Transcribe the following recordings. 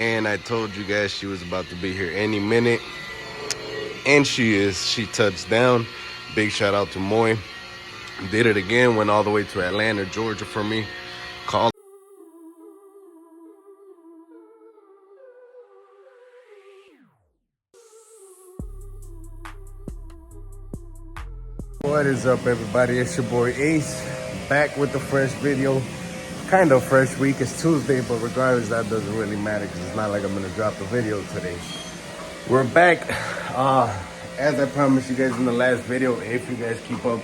And I told you guys she was about to be here any minute. And she is. She touched down. Big shout out to Moy. Did it again. Went all the way to Atlanta, Georgia for me. Called. What is up, everybody? It's your boy Ace. Back with the fresh video. Kind of fresh week. It's Tuesday, but regardless, that doesn't really matter because it's not like I'm going to drop a video today. We're back. As I promised you guys in the last video, if you guys keep up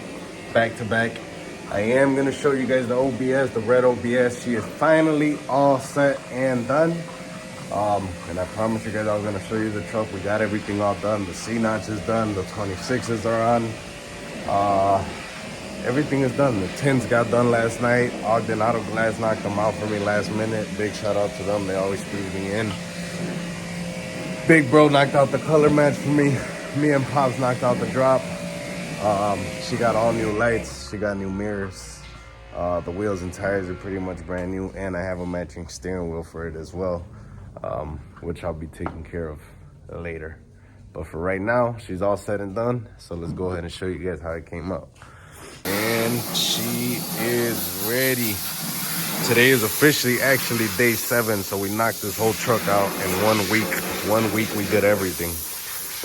back to back, I am going to show you guys the OBS, the red OBS. She is finally all set and done. And I promised you guys I was going to show you the truck. We got everything all done. The C-notch is done. The 26s are on. Everything is done. The tins got done last night. Ogden Auto Glass knocked them out for me last minute. Big shout out to them. They always squeeze me in. Big bro knocked out the color match for me. Me and Pops knocked out the drop. She got all new lights. She got new mirrors. The wheels and tires are pretty much brand new. And I have a matching steering wheel for it as well, which I'll be taking care of later. But for right now, she's all said and done. So let's go ahead and show you guys how it came up. And she is ready. Today is officially actually day 7, so we knocked this whole truck out in 1 week. 1 week we did everything.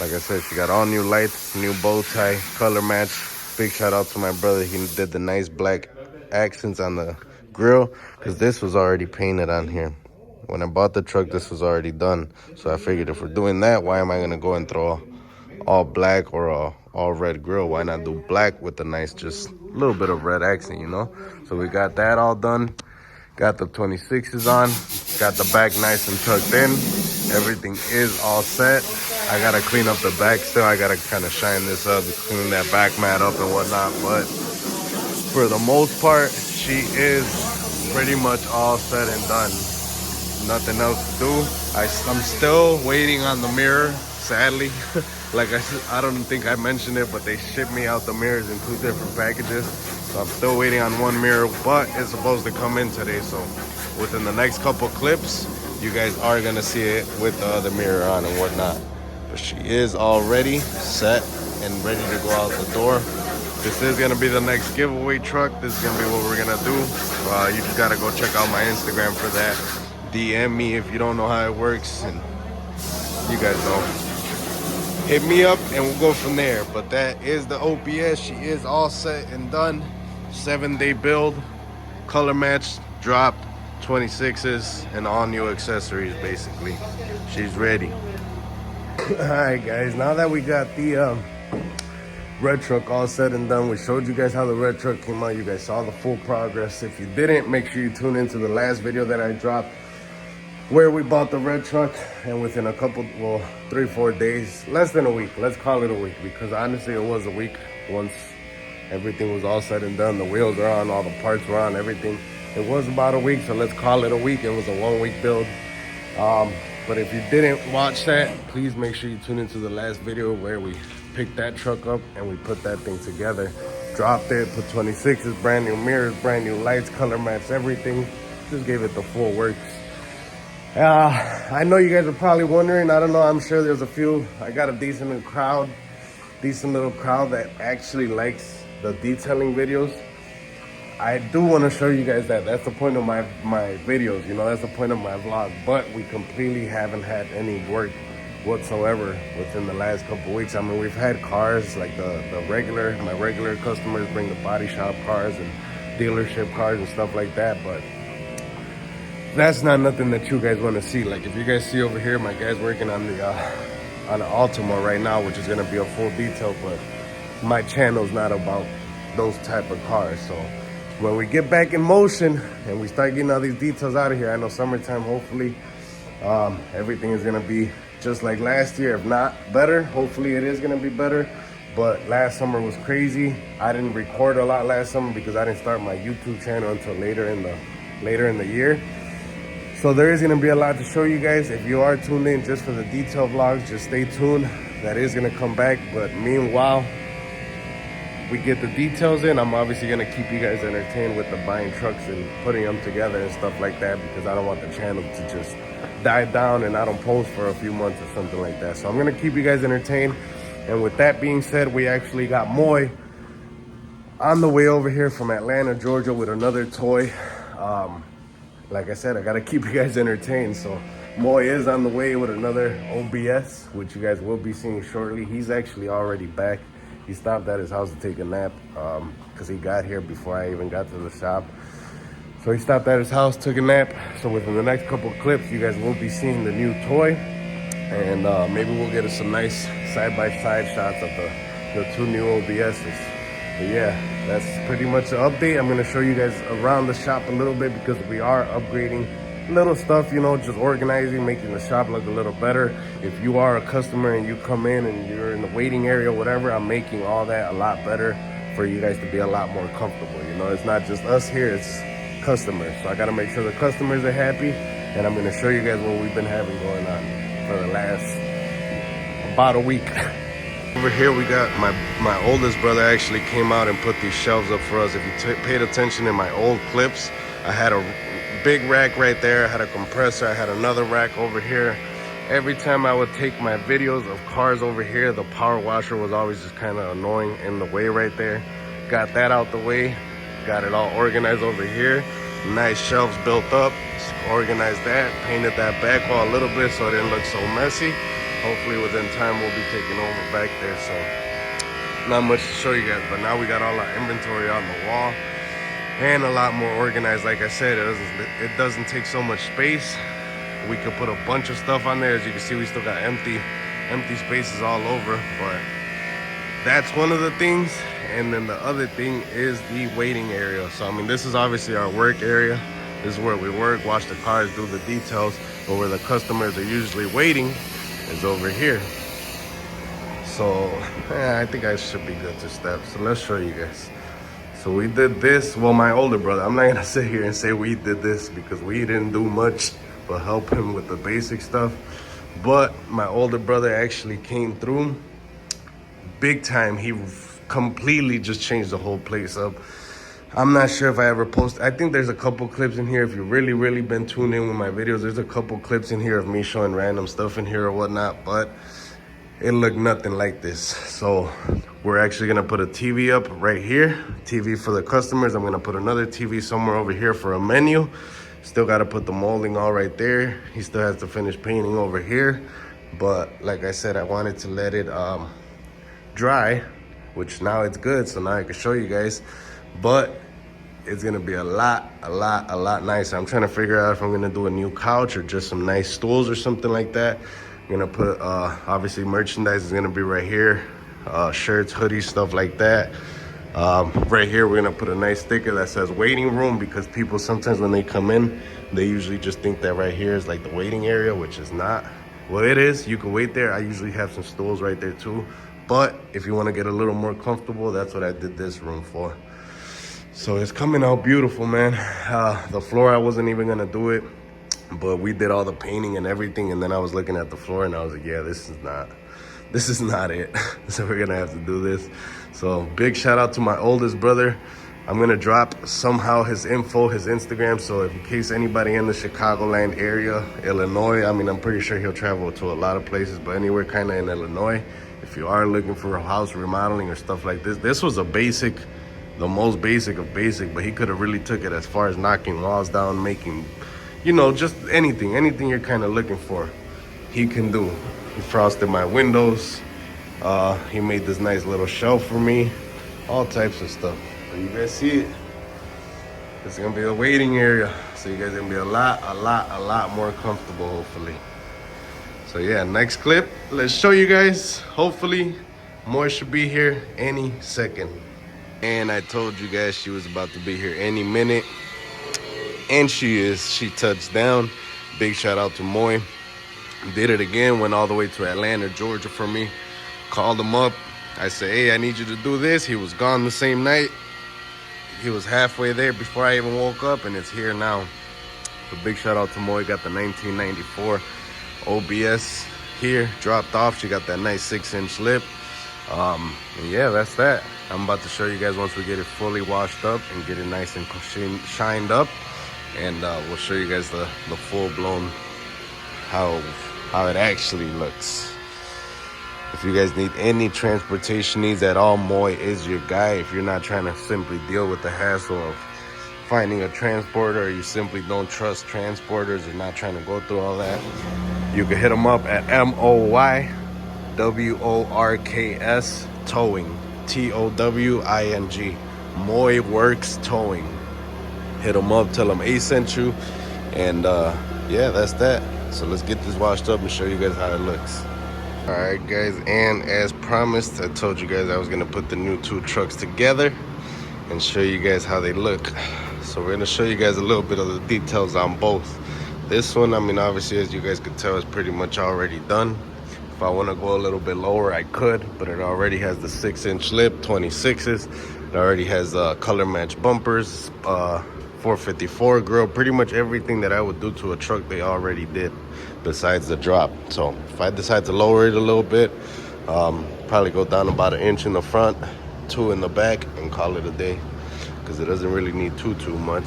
Like I said, she got all new lights, new bow tie, color match. Big shout out to my brother. He did the nice black accents on the grill because this was already painted on here. When I bought the truck, this was already done. So I figured if we're doing that, why am I gonna go and throw all black or all red grill? Why not do black with a nice, just a little bit of red accent, you know? So we got that all done. Got the 26s on. Got the back nice and tucked in. Everything is all set. I gotta clean up the back still. I gotta kind of shine this up, clean that back mat up and whatnot. But for the most part, she is pretty much all said and done. Nothing else to do. I'm still waiting on the mirror, sadly. Like I said, I don't think I mentioned it, but they shipped me out the mirrors in 2 different packages. So I'm still waiting on one mirror, but it's supposed to come in today. So within the next couple clips, you guys are gonna see it with the other mirror on and whatnot. But she is all ready, set, and ready to go out the door. This is gonna be the next giveaway truck. This is gonna be what we're gonna do. You just gotta go check out my Instagram for that. DM me if you don't know how it works, and you guys know. Hit me up and we'll go from there. But that is the OPS. She is all set and done. 7-day build, color match, drop, 26s, and all new accessories basically. She's ready. Alright guys, now that we got the red truck all said and done, we showed you guys how the red truck came out. You guys saw the full progress. If you didn't, make sure you tune into the last video that I dropped where we bought the red truck, and within a couple, well, 3-4 days, less than a week, let's call it a week, because honestly it was a week once everything was all said and done. The wheels are on, all the parts were on, everything. It was about a week, so let's call it a week. It was a 1-week build. But if you didn't watch that, please make sure you tune into the last video where we picked that truck up and we put that thing together. Dropped it, put 26s, brand new mirrors, brand new lights, color match, everything. Just gave it the full works. I know you guys are probably wondering, I don't know, I'm sure there's a few. I got a decent little crowd that actually likes the detailing videos. I do want to show you guys that. That's the point of my videos, you know, that's the point of my vlog. But we completely haven't had any work whatsoever within the last couple weeks. I mean, we've had cars like my regular customers bring the body shop cars and dealership cars and stuff like that, but that's not nothing that you guys want to see. Like if you guys see over here, my guy's working on the Altima right now, which is going to be a full detail, but my channel's not about those type of cars. So when we get back in motion and we start getting all these details out of here, I know summertime, hopefully everything is going to be just like last year, if not better. Hopefully it is going to be better. But last summer was crazy. I didn't record a lot last summer because I didn't start my YouTube channel until later in the year. So there is gonna be a lot to show you guys. If you are tuned in just for the detail vlogs, just stay tuned. That is gonna come back. But meanwhile, we get the details in. I'm obviously gonna keep you guys entertained with the buying trucks and putting them together and stuff like that, because I don't want the channel to just died down and I don't post for a few months or something like that. So I'm gonna keep you guys entertained. And with that being said, we actually got Moy on the way over here from Atlanta, Georgia with another toy. Like I said, I gotta keep you guys entertained. So Moy is on the way with another OBS, which you guys will be seeing shortly. He's actually already back. He stopped at his house to take a nap because he got here before I even got to the shop. So he stopped at his house, took a nap. So within the next couple of clips, you guys will be seeing the new toy. And maybe we'll get some nice side-by-side shots of the two new OBSs. But yeah, that's pretty much the update. I'm gonna show you guys around the shop a little bit because we are upgrading little stuff, you know, just organizing, making the shop look a little better. If you are a customer and you come in and you're in the waiting area, whatever, I'm making all that a lot better for you guys to be a lot more comfortable. You know, it's not just us here, it's customers. So I gotta make sure the customers are happy, and I'm gonna show you guys what we've been having going on for the last about a week. Over here we got my oldest brother actually came out and put these shelves up for us. If you paid attention in my old clips, I had a big rack right there, I had a compressor, I had another rack over here. Every time I would take my videos of cars over here, the power washer was always just kind of annoying in the way right there. Got that out the way, got it all organized over here. Nice shelves built up, organized that, painted that back wall a little bit so it didn't look so messy. Hopefully within time we'll be taking over back there, so not much to show you guys, but now we got all our inventory on the wall and a lot more organized. Like I said, it doesn't take so much space. We could put a bunch of stuff on there. As you can see, we still got empty spaces all over, but that's one of the things. And then the other thing is the waiting area. So I mean, this is obviously our work area. This is where we work, wash the cars, do the details, but where the customers are usually waiting is over here. So I think I should be good to step. So let's show you guys. So we did this. Well, my older brother, I'm not gonna sit here and say we did this because we didn't do much but help him with the basic stuff. But my older brother actually came through big time. He completely just changed the whole place up. I'm not sure if I ever posted. I think there's a couple clips in here. If you've really been tuned in with my videos, there's a couple clips in here of me showing random stuff in here or whatnot, but it looked nothing like this. So we're actually gonna put a TV up right here, TV for the customers. I'm gonna put another TV somewhere over here for a menu. Still gotta put the molding all right there. He still has to finish painting over here. But like I said, I wanted to let it dry, which now it's good, so now I can show you guys. But it's gonna be a lot nicer. I'm trying to figure out if I'm gonna do a new couch or just some nice stools or something like that. I'm gonna put, obviously merchandise is gonna be right here. Shirts, hoodies, stuff like that. Right here, we're gonna put a nice sticker that says waiting room, because people sometimes when they come in, they usually just think that right here is like the waiting area, which is not. Well, it is, you can wait there. I usually have some stools right there too. But if you wanna get a little more comfortable, that's what I did this room for. So it's coming out beautiful, man. The floor, I wasn't even gonna do it, but we did all the painting and everything, and then I was looking at the floor and I was like, yeah, this is not it. So we're gonna have to do this. So big shout out to my oldest brother. I'm gonna drop somehow his info, his Instagram, so in case anybody in the Chicagoland area, Illinois, I mean, I'm pretty sure he'll travel to a lot of places, but anywhere kind of in Illinois, if you are looking for a house remodeling or stuff like this, this was a basic, the most basic of basic, but he could have really took it as far as knocking walls down, making, you know, just anything you're kind of looking for, he can do. He frosted my windows. He made this nice little shelf for me, all types of stuff. But you guys see it. It's gonna be a waiting area, so you guys are gonna be a lot more comfortable, hopefully. So yeah, next clip, let's show you guys. Hopefully, more should be here any second. And I told you guys she was about to be here any minute. And she is. She touched down. Big shout out to Moy. Did it again, went all the way to Atlanta, Georgia for me. Called him up. I said, hey, I need you to do this. He was gone the same night. He was halfway there before I even woke up, and it's here now. So big shout out to Moy. Got the 1994 OBS here, dropped off. She got that nice 6-inch lip. And yeah, that's that. I'm about to show you guys once we get it fully washed up and get it nice and shined up. And we'll show you guys the full-blown how it actually looks. If you guys need any transportation needs at all, Moy is your guy. If you're not trying to simply deal with the hassle of finding a transporter, or you simply don't trust transporters and not trying to go through all that, you can hit them up at MOYWORKS Towing, TOWING, Moy Works Towing. Hit them up, tell them Ace sent you, and yeah, that's that. So let's get this washed up and show you guys how it looks. All right, guys, and as promised, I told you guys I was gonna put the new two trucks together and show you guys how they look. So we're gonna show you guys a little bit of the details on both. This one, I mean, obviously, as you guys can tell, is pretty much already done. If I wanna go a little bit lower, I could, but it already has the 6-inch lip, 26s. It already has color match bumpers, 454 grill. Pretty much everything that I would do to a truck, they already did, besides the drop. So if I decide to lower it a little bit, probably go down about 1 inch in the front, 2 in the back, and call it a day, because it doesn't really need too much.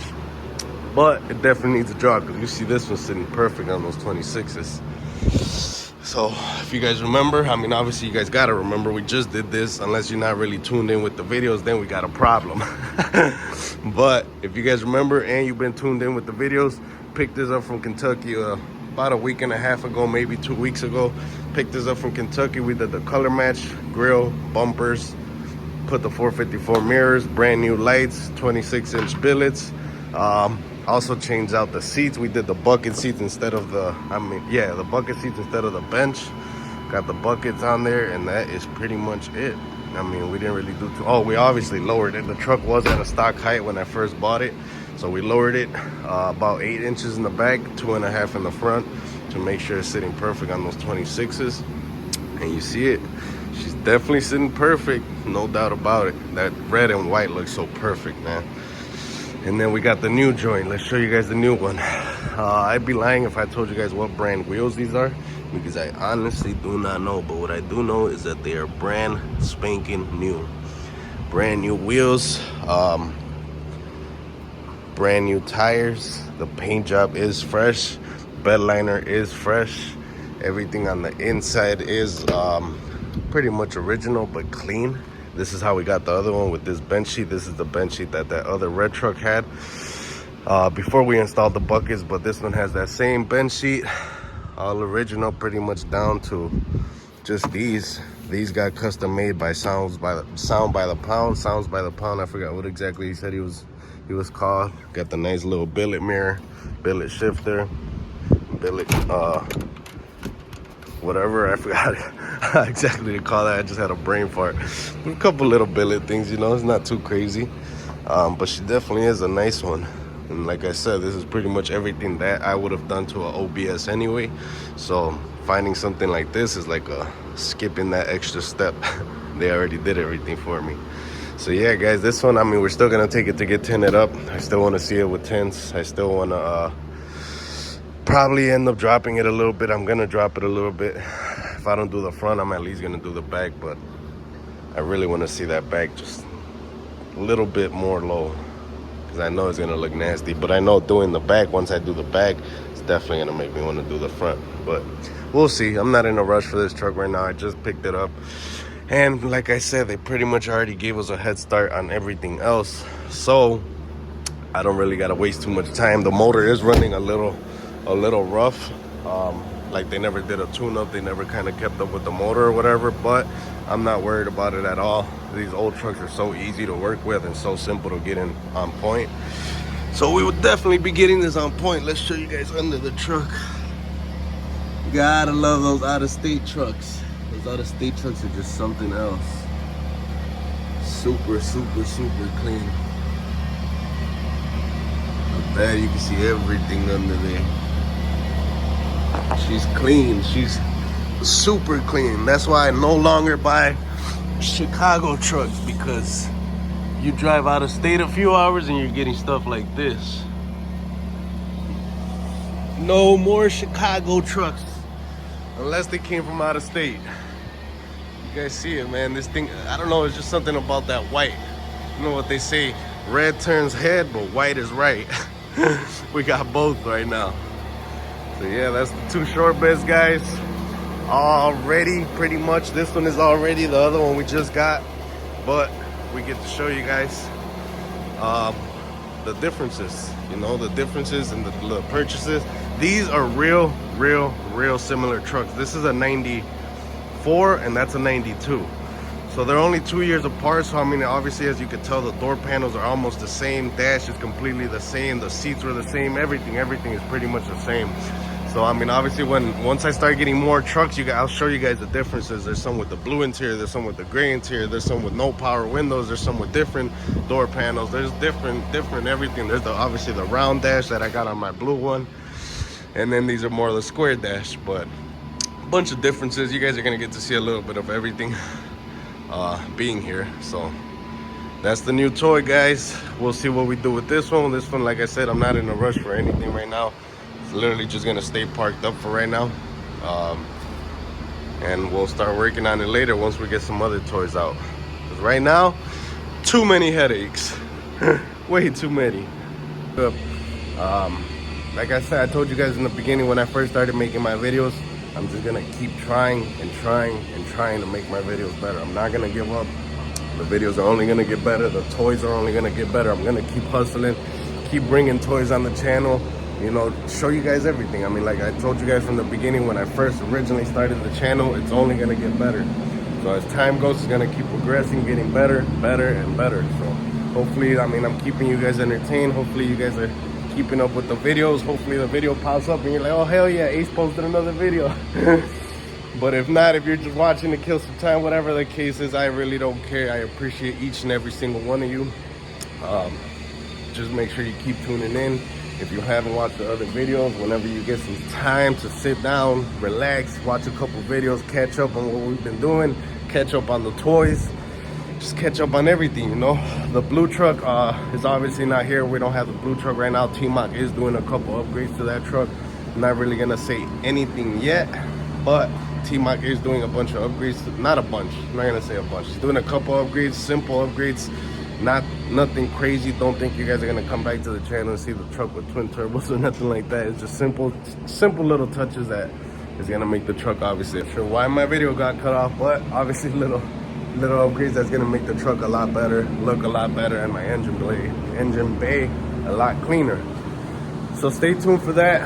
But it definitely needs a drop, because you see this one's sitting perfect on those 26s. So if you guys remember, I mean, obviously you guys gotta remember, we just did this. Unless you're not really tuned in with the videos, then we got a problem. But if you guys remember and you've been tuned in with the videos, picked this up from Kentucky about a week and a half ago, maybe 2 weeks ago. Picked this up from Kentucky. We did the color match, grill, bumpers, put the 454 mirrors, brand new lights, 26-inch billets. Also changed out the seats. We did the bucket seats instead of the bucket seats instead of the bench. Got the buckets on there, and that is pretty much it. I mean, we didn't really do too. Oh, we obviously lowered it. The truck was at a stock height when I first bought it, so we lowered it about 8 inches in the back, 2.5 in the front, to make sure it's sitting perfect on those 26s. And you see it, she's definitely sitting perfect, no doubt about it. That red and white looks so perfect, man. And then we got the new joint. Let's show you guys the new one. I'd be lying if I told you guys what brand wheels these are, because I honestly do not know. But what I do know is that they are brand spanking new. Brand new wheels, brand new tires. The paint job is fresh. Bed liner is fresh. Everything on the inside is pretty much original but clean. This is how we got the other one with this bench sheet. This is the bench sheet that other red truck had before we installed the buckets. But this one has that same bench sheet, all original, pretty much down to just these. These got custom made by Sounds by the Pound. I forgot what exactly he said he was called. Got the nice little billet mirror, billet shifter, billet whatever, I forgot exactly to call that. I just had a brain fart. A couple little billet things, you know, it's not too crazy. But she definitely is a nice one. And like I said, this is pretty much everything that I would have done to an OBS anyway. So finding something like this is like skipping that extra step. They already did everything for me. So yeah, guys, this one, I mean, we're still gonna take it to get tinted up. I still want to see it with tints. I still want to probably end up dropping it a little bit. I'm gonna drop it a little bit. If I don't do the front, I'm at least gonna do the back, but I really want to see that back just a little bit more low, because I know it's gonna look nasty. But I know doing the back, once I do the back, it's definitely gonna make me want to do the front. But we'll see. I'm not in a rush for this truck right now. I just picked it up, and like I said, they pretty much already gave us a head start on everything else, so I don't really gotta waste too much time. The motor is running a little rough. Like they never did a tune-up. They never kind of kept up with the motor or whatever, but I'm not worried about it at all. These old trucks are so easy to work with and so simple to get in on point. So we would definitely be getting this on point. Let's show you guys under the truck. Gotta love those out-of-state trucks. Those out-of-state trucks are just something else. Super, super, super clean. Not bad, you can see everything under there. She's clean. She's super clean. That's why I no longer buy Chicago trucks, because you drive out of state a few hours and you're getting stuff like this. No more Chicago trucks unless they came from out of state. You guys see it, man. This thing, I don't know, it's just something about that white. You know what they say, red turns head, but white is right. We got both right now. So yeah, that's the two short beds, guys. Already, pretty much. This one is already, the other one we just got. But we get to show you guys the differences, you know, the differences in the purchases. These are real similar trucks. This is a 94 and that's a 92. So they're only 2 years apart. So I mean, obviously, as you can tell, the door panels are almost the same. Dash is completely the same. The seats were the same. Everything is pretty much the same. So I mean, obviously, once I start getting more trucks, I'll show you guys the differences. There's some with the blue interior, there's some with the gray interior, there's some with no power windows, there's some with different door panels. There's different everything. There's obviously the round dash that I got on my blue one, and then these are more of the square dash. But a bunch of differences. You guys are gonna get to see a little bit of everything being here. So that's the new toy, guys. We'll see what we do with this one. This one, like I said, I'm not in a rush for anything right now. It's literally just gonna stay parked up for right now, and we'll start working on it later once we get some other toys out. Because right now, too many headaches. Way too many. Like I said, I told you guys in the beginning when I first started making my videos, I'm just gonna keep trying to make my videos better. I'm not gonna give up. The videos are only gonna get better. The toys are only gonna get better. I'm gonna keep hustling, keep bringing toys on the channel, you know, show you guys everything. I mean, like I told you guys from the beginning when I first originally started the channel, it's only gonna get better. So as time goes, it's gonna keep progressing, getting better and better. So hopefully, I mean, I'm keeping you guys entertained. Hopefully you guys are keeping up with the videos. Hopefully the video pops up and you're like, oh hell yeah, Ace posted another video. But if not, if you're just watching to kill some time, whatever the case is, I really don't care. I appreciate each and every single one of you. Just make sure you keep tuning in. If you haven't watched the other videos, whenever you get some time to sit down, relax, watch a couple videos, catch up on what we've been doing, catch up on the toys, just catch up on everything, you know. The blue truck is obviously not here. We don't have the blue truck right now. T-Mock is doing a couple upgrades to that truck. I'm not really gonna say anything yet, but T-Mock is doing a bunch of upgrades. Not a bunch, I'm not gonna say a bunch. He's doing a couple upgrades, simple upgrades, nothing crazy. Don't think you guys are gonna come back to the channel and see the truck with twin turbos or nothing like that. It's just simple little touches that is gonna make the truck, obviously. I'm sure why my video got cut off, but obviously little upgrades that's gonna make the truck a lot better, look a lot better, and my engine bay a lot cleaner. So stay tuned for that.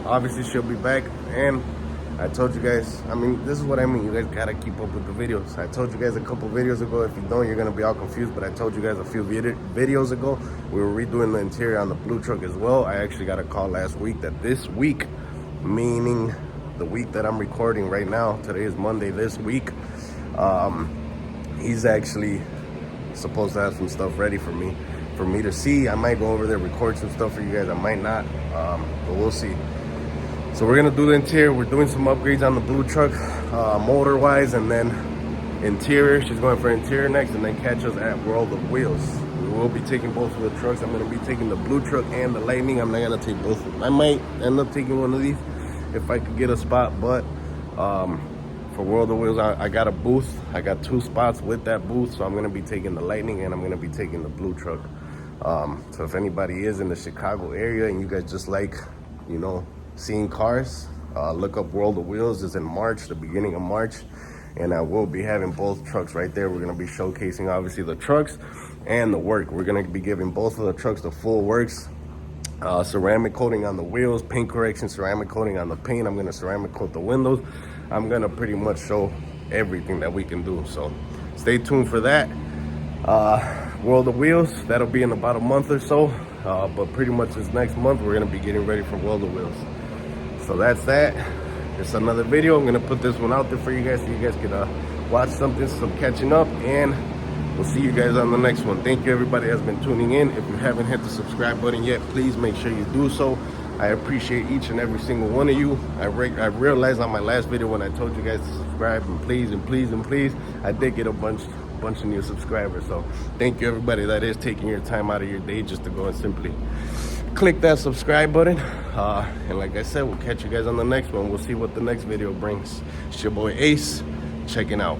Obviously she'll be back, and I told you guys, I mean, this is what I mean. You guys gotta keep up with the videos. I told you guys a couple videos ago. If you don't, you're gonna be all confused. But I told you guys a few videos ago, we were redoing the interior on the blue truck as well. I actually got a call last week that this week, meaning the week that I'm recording right now, today is Monday, this week, he's actually supposed to have some stuff ready for me to see. I might go over there, record some stuff for you guys. I might not, but we'll see. So we're gonna do the interior. We're doing some upgrades on the blue truck, motor wise, and then interior. She's going for interior next, and then catch us at World of Wheels. We will be taking both of the trucks. I'm gonna be taking the blue truck and the Lightning. I'm not gonna take both of them. I might end up taking one of these if I could get a spot, but for World of Wheels, I got a booth. I got 2 spots with that booth, so I'm gonna be taking the Lightning and I'm gonna be taking the blue truck. So if anybody is in the Chicago area and you guys just like, you know, seeing cars, look up World of Wheels. It's in March, the beginning of March, and I will be having both trucks right there. We're gonna be showcasing obviously the trucks and the work. We're gonna be giving both of the trucks the full works. Ceramic coating on the wheels, paint correction, ceramic coating on the paint. I'm gonna ceramic coat the windows. I'm gonna pretty much show everything that we can do. So stay tuned for that. World of Wheels, that'll be in about a month or so. But pretty much this next month, we're gonna be getting ready for World of Wheels. So that's that. It's another video. I'm gonna put this one out there for you guys so you guys can watch something, some catching up, and we'll see you guys on the next one. Thank you everybody that's been tuning in. If you haven't hit the subscribe button yet, please make sure you do so. I appreciate each and every single one of you. I realized on my last video when I told you guys to subscribe and please, I did get a bunch of new subscribers. So thank you everybody that is taking your time out of your day just to go and simply click that subscribe button. And like I said, we'll catch you guys on the next one. We'll see what the next video brings. It's your boy Ace, checking out.